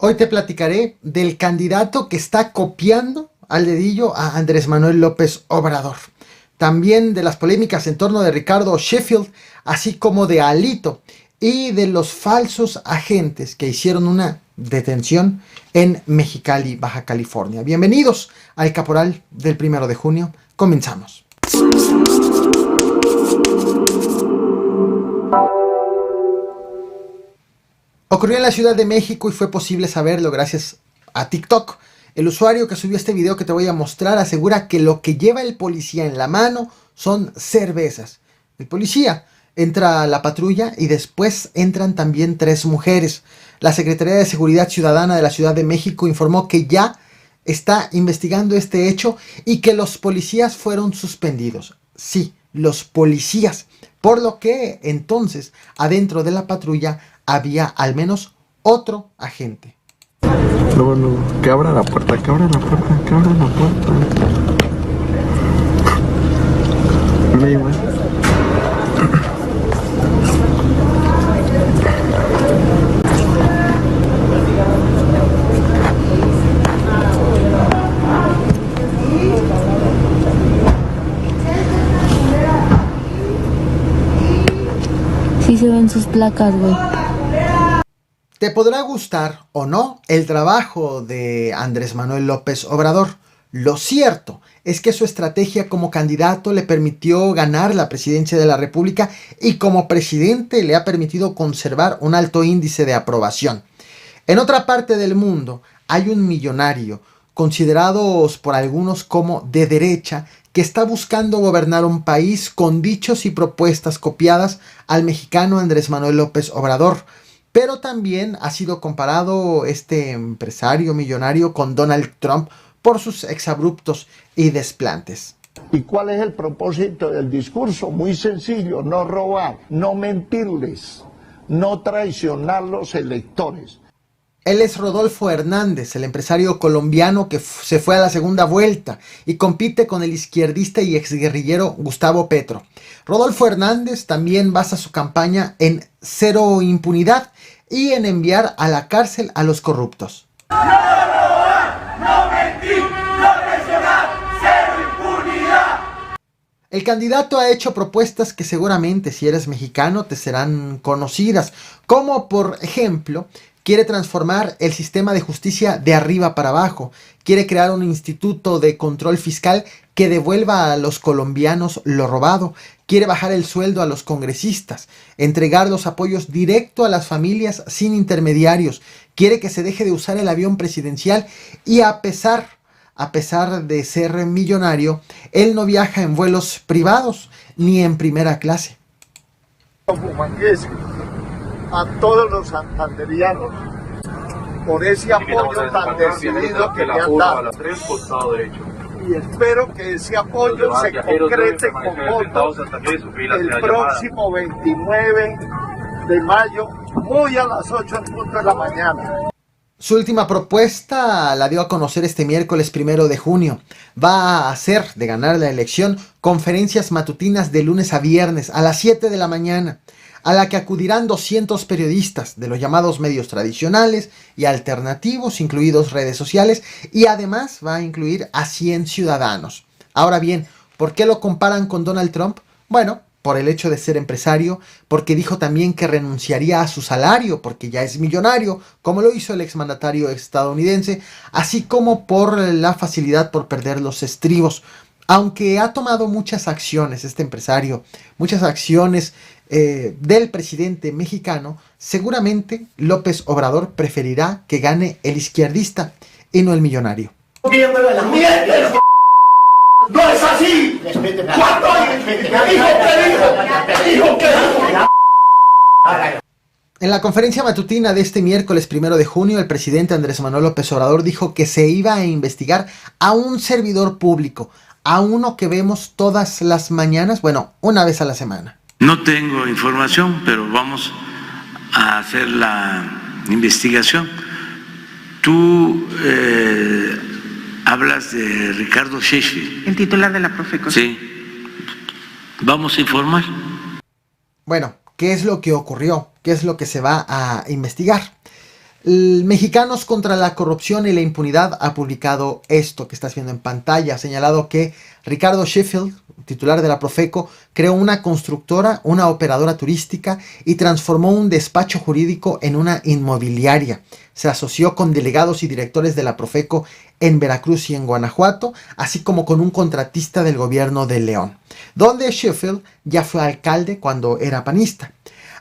Hoy te platicaré del candidato que está copiando al dedillo a Andrés Manuel López Obrador. También de las polémicas en torno de Ricardo Sheffield, así como de Alito y de los falsos agentes que hicieron una detención en Mexicali, Baja California. Bienvenidos al Caporal del 1 de junio. Comenzamos. Ocurrió en la Ciudad de México y fue posible saberlo gracias a TikTok. El usuario que subió este video que te voy a mostrar asegura que lo que lleva el policía en la mano son cervezas. El policía entra a la patrulla y después entran también 3 mujeres. La Secretaría de Seguridad Ciudadana de la Ciudad de México informó que ya está investigando este hecho y que los policías fueron suspendidos. Sí, los policías. Por lo que entonces adentro de la patrulla había al menos otro agente. No, que abra la puerta, que abra la puerta, que abra la puerta. Sí se ven sus placas, güey. Te podrá gustar o no el trabajo de Andrés Manuel López Obrador. Lo cierto es que su estrategia como candidato le permitió ganar la presidencia de la República y como presidente le ha permitido conservar un alto índice de aprobación. En otra parte del mundo hay un millonario, considerados por algunos como de derecha, que está buscando gobernar un país con dichos y propuestas copiadas al mexicano Andrés Manuel López Obrador. Pero también ha sido comparado este empresario millonario con Donald Trump por sus exabruptos y desplantes. ¿Y cuál es el propósito del discurso? Muy sencillo: no robar, no mentirles, no traicionar los electores. Él es Rodolfo Hernández, el empresario colombiano que se fue a la segunda vuelta y compite con el izquierdista y exguerrillero Gustavo Petro. Rodolfo Hernández también basa su campaña en cero impunidad y en enviar a la cárcel a los corruptos. No robar, no mentir, no traicionar, cero impunidad. El candidato ha hecho propuestas que seguramente, si eres mexicano, te serán conocidas, como por ejemplo, quiere transformar el sistema de justicia de arriba para abajo. Quiere crear un instituto de control fiscal que devuelva a los colombianos lo robado. Quiere bajar el sueldo a los congresistas. Entregar los apoyos directo a las familias sin intermediarios. Quiere que se deje de usar el avión presidencial y a pesar de ser millonario, él no viaja en vuelos privados ni en primera clase. A todos los santanderianos por ese apoyo tan decidido que me han dado. Y espero que ese apoyo se concrete con votos el próximo 29 de mayo, muy a las 8 en punto de la mañana. Su última propuesta la dio a conocer este miércoles 1 de junio. Va a hacer, de ganar la elección, conferencias matutinas de lunes a viernes a las 7 de la mañana, a la que acudirán 200 periodistas de los llamados medios tradicionales y alternativos, incluidos redes sociales, y además va a incluir a 100 ciudadanos. Ahora bien, ¿por qué lo comparan con Donald Trump? Bueno, por el hecho de ser empresario, porque dijo también que renunciaría a su salario porque ya es millonario, como lo hizo el exmandatario estadounidense, así como por la facilidad por perder los estribos. Aunque ha tomado muchas acciones este empresario, muchas acciones del presidente mexicano, seguramente López Obrador preferirá que gane el izquierdista y no el millonario. ¡Mientes! ¡No es así! ¿Cuánto dijo que dijo? En la conferencia matutina de este miércoles 1 de junio, el presidente Andrés Manuel López Obrador dijo que se iba a investigar a un servidor público, a uno que vemos todas las mañanas, bueno, una vez a la semana. No tengo información, pero vamos a hacer la investigación. Tú hablas de Ricardo Sheffield. El titular de la Profeco. Sí. Vamos a informar. Bueno, ¿qué es lo que ocurrió? ¿Qué es lo que se va a investigar? Mexicanos contra la Corrupción y la Impunidad ha publicado esto que estás viendo en pantalla. Ha señalado que Ricardo Sheffield, titular de la Profeco, creó una constructora, una operadora turística y transformó un despacho jurídico en una inmobiliaria. Se asoció con delegados y directores de la Profeco en Veracruz y en Guanajuato, así como con un contratista del gobierno de León, donde Sheffield ya fue alcalde cuando era panista.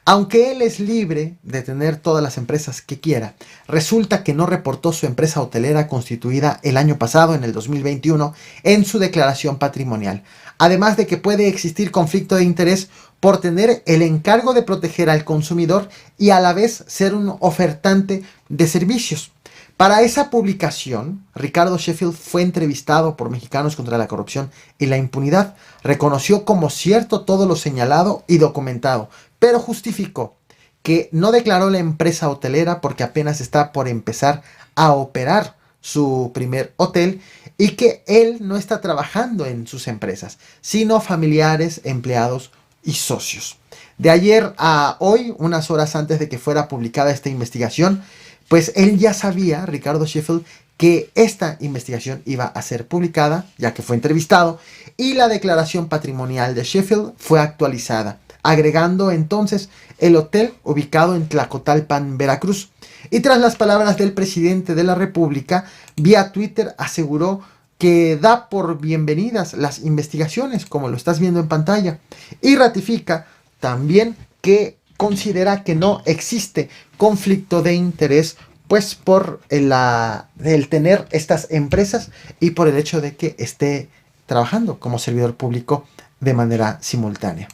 Aunque él es libre de tener todas las empresas que quiera, resulta que no reportó su empresa hotelera constituida el año pasado, en el 2021, en su declaración patrimonial. Además de que puede existir conflicto de interés por tener el encargo de proteger al consumidor y a la vez ser un ofertante de servicios. Para esa publicación, Ricardo Sheffield fue entrevistado por Mexicanos contra la Corrupción y la Impunidad. Reconoció como cierto todo lo señalado y documentado, pero justificó que no declaró la empresa hotelera porque apenas está por empezar a operar su primer hotel y que él no está trabajando en sus empresas, sino familiares, empleados y socios. De ayer a hoy, unas horas antes de que fuera publicada esta investigación, pues él ya sabía, Ricardo Sheffield, que esta investigación iba a ser publicada, ya que fue entrevistado, y la declaración patrimonial de Sheffield fue actualizada, agregando entonces el hotel ubicado en Tlacotalpan, Veracruz. Y tras las palabras del presidente de la República, vía Twitter aseguró que da por bienvenidas las investigaciones, como lo estás viendo en pantalla, y ratifica también que considera que no existe conflicto de interés, pues por el tener estas empresas y por el hecho de que esté trabajando como servidor público de manera simultánea.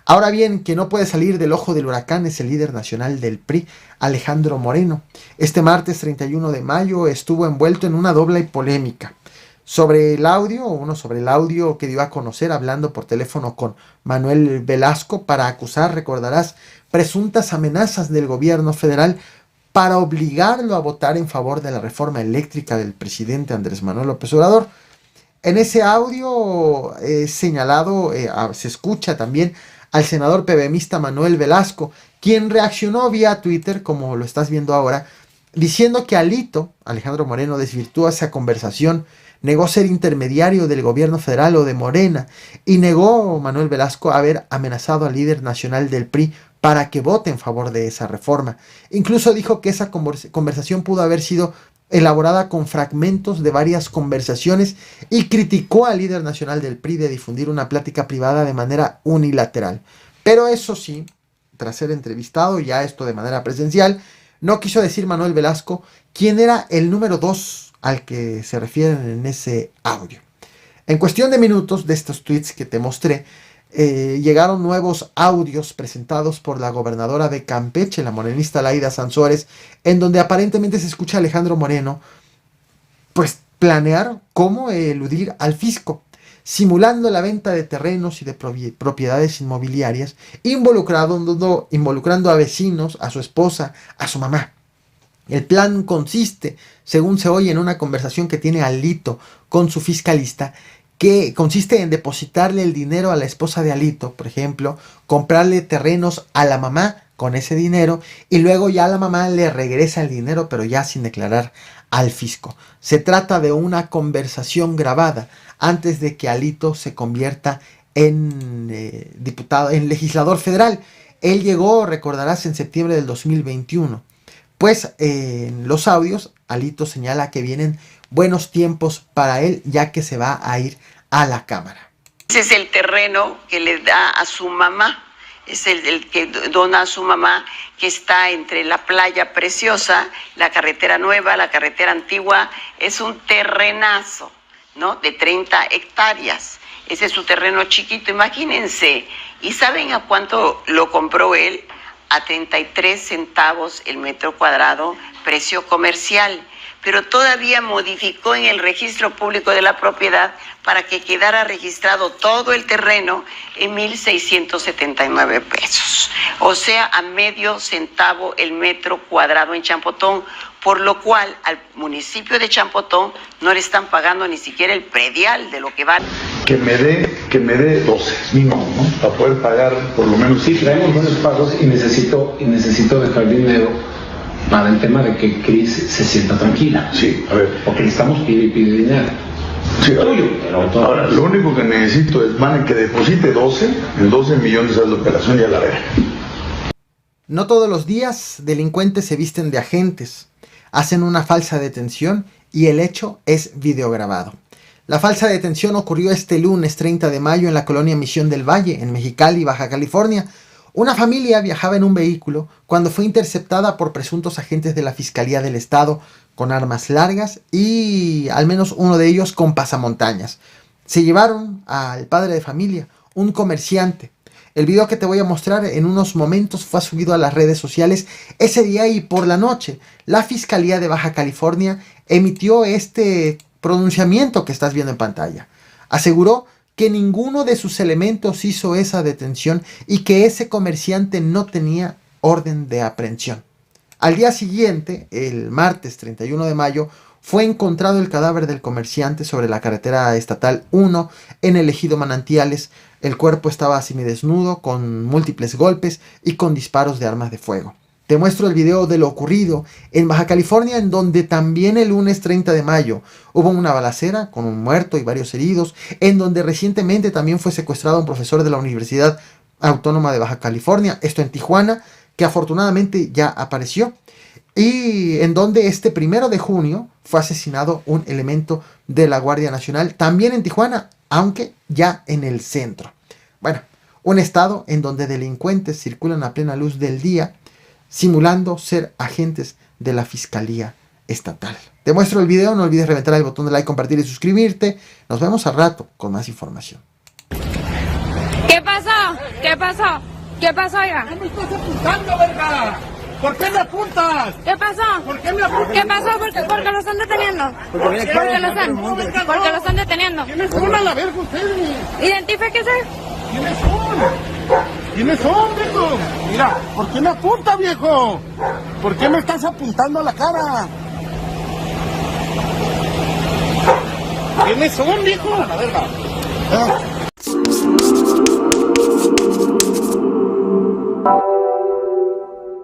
Ahora bien, quien no puede salir del ojo del huracán es el líder nacional del PRI, Alejandro Moreno. Este martes 31 de mayo estuvo envuelto en una doble polémica. Sobre el audio que dio a conocer hablando por teléfono con Manuel Velasco para acusar, recordarás, presuntas amenazas del gobierno federal para obligarlo a votar en favor de la reforma eléctrica del presidente Andrés Manuel López Obrador. En ese audio señalado se escucha también al senador PBMista Manuel Velasco, quien reaccionó vía Twitter, como lo estás viendo ahora, diciendo que Alejandro Moreno, desvirtuó esa conversación, negó ser intermediario del gobierno federal o de Morena, y negó Manuel Velasco haber amenazado al líder nacional del PRI para que vote en favor de esa reforma. Incluso dijo que esa conversación pudo haber sido elaborada con fragmentos de varias conversaciones y criticó al líder nacional del PRI de difundir una plática privada de manera unilateral. Pero eso sí, tras ser entrevistado, ya esto de manera presencial, no quiso decir Manuel Velasco quién era el número 2 al que se refieren en ese audio. En cuestión de minutos de estos tweets que te mostré, llegaron nuevos audios presentados por la gobernadora de Campeche, la morenista Laida Sansores, en donde aparentemente se escucha a Alejandro Moreno pues planear cómo eludir al fisco, simulando la venta de terrenos y de propiedades inmobiliarias, involucrando a vecinos, a su esposa, a su mamá. El plan consiste, según se oye en una conversación que tiene Alito con su fiscalista, que consiste en depositarle el dinero a la esposa de Alito, por ejemplo, comprarle terrenos a la mamá con ese dinero y luego ya la mamá le regresa el dinero, pero ya sin declarar al fisco. Se trata de una conversación grabada antes de que Alito se convierta en legislador federal. Él llegó, recordarás, en septiembre del 2021. Pues en los audios, Alito señala que vienen buenos tiempos para él, ya que se va a ir a la Cámara. Ese es el terreno que le da a su mamá, es el que dona a su mamá, que está entre la playa Preciosa, la carretera nueva, la carretera antigua. Es un terrenazo, ¿no? De 30 hectáreas. Ese es su terreno chiquito, imagínense. ¿Y saben a cuánto lo compró él? A 33 centavos el metro cuadrado, precio comercial, pero todavía modificó en el registro público de la propiedad para que quedara registrado todo el terreno en 1,679 pesos, o sea, a medio centavo el metro cuadrado en Champotón, por lo cual al municipio de Champotón no le están pagando ni siquiera el predial de lo que vale. Que me dé 12 mínimo, ¿no? Para poder pagar por lo menos. Sí, traemos buenos pagos y necesito dejar dinero para el tema de que Cris se sienta tranquila. Sí, a ver. Porque le estamos pidiendo dinero. Sí, Tuyo, pero todo. ahora, lo único que necesito es, que deposite 12, en 12 millones de la operación y a la verga. No todos los días delincuentes se visten de agentes, hacen una falsa detención y el hecho es videograbado. La falsa detención ocurrió este lunes 30 de mayo en la colonia Misión del Valle, en Mexicali, Baja California. Una familia viajaba en un vehículo cuando fue interceptada por presuntos agentes de la Fiscalía del Estado con armas largas y al menos uno de ellos con pasamontañas. Se llevaron al padre de familia, un comerciante. El video que te voy a mostrar en unos momentos fue subido a las redes sociales ese día y por la noche la Fiscalía de Baja California emitió este pronunciamiento que estás viendo en pantalla. Aseguró que ninguno de sus elementos hizo esa detención y que ese comerciante no tenía orden de aprehensión. Al día siguiente, el martes 31 de mayo, fue encontrado el cadáver del comerciante sobre la carretera estatal 1 en el ejido Manantiales. El cuerpo estaba semidesnudo, con múltiples golpes y con disparos de armas de fuego. Te muestro el video de lo ocurrido en Baja California, en donde también el lunes 30 de mayo hubo una balacera con un muerto y varios heridos, en donde recientemente también fue secuestrado un profesor de la Universidad Autónoma de Baja California, esto en Tijuana, que afortunadamente ya apareció, y en donde este 1 de junio fue asesinado un elemento de la Guardia Nacional, también en Tijuana, aunque ya en el centro. Bueno, un estado en donde delincuentes circulan a plena luz del día, simulando ser agentes de la Fiscalía Estatal. Te muestro el video, no olvides reventar el botón de like, compartir y suscribirte. Nos vemos al rato con más información. ¿Qué pasó? ¿Qué pasó? ¿Qué pasó, oiga? ¿Qué me estás apuntando, verga? ¿Por qué me apuntas? ¿Qué pasó? ¿Por qué me apuntas? ¿Qué pasó? Porque lo están deteniendo. Porque lo están deteniendo. ¿Quiénes son a la verga ustedes? Identifíquese. ¿Quiénes son? ¿Quiénes son, viejo? Mira, ¿por qué me apunta, viejo? ¿Por qué me estás apuntando a la cara? ¿Quiénes son, viejo? A la verga.